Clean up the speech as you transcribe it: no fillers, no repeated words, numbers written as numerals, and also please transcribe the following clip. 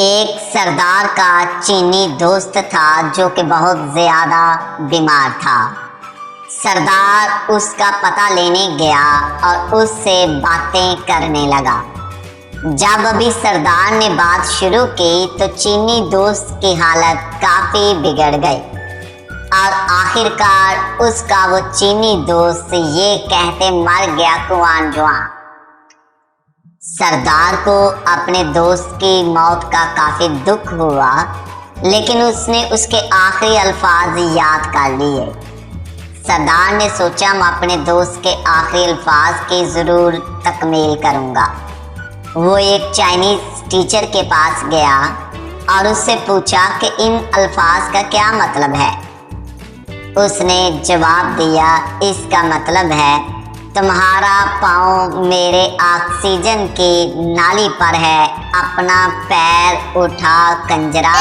एक सरदार का चीनी दोस्त था जो कि बहुत ज्यादा बीमार था। सरदार उसका पता लेने गया और उससे बातें करने लगा। जब अभी सरदार ने बात शुरू की तो चीनी दोस्त की हालत काफी बिगड़ गई और आखिरकार उसका वो चीनी दोस्त ये कहते मर गया कुआं जुआं। सरदार को अपने दोस्त की मौत का काफी दुख हुआ, लेकिन उसने उसके आखिरी अल्फाज याद कर लिए। सरदार ने सोचा मैं अपने दोस्त के आखिरी अल्फाज की जरूर तकमील करूंगा। वो एक चाइनीज टीचर के पास गया और उससे पूछा कि इन अल्फाज का क्या मतलब है। उसने जवाब दिया, इसका मतलब है तुम्हारा पाँव मेरे ऑक्सीजन की नाली पर है, अपना पैर उठा कंजरा।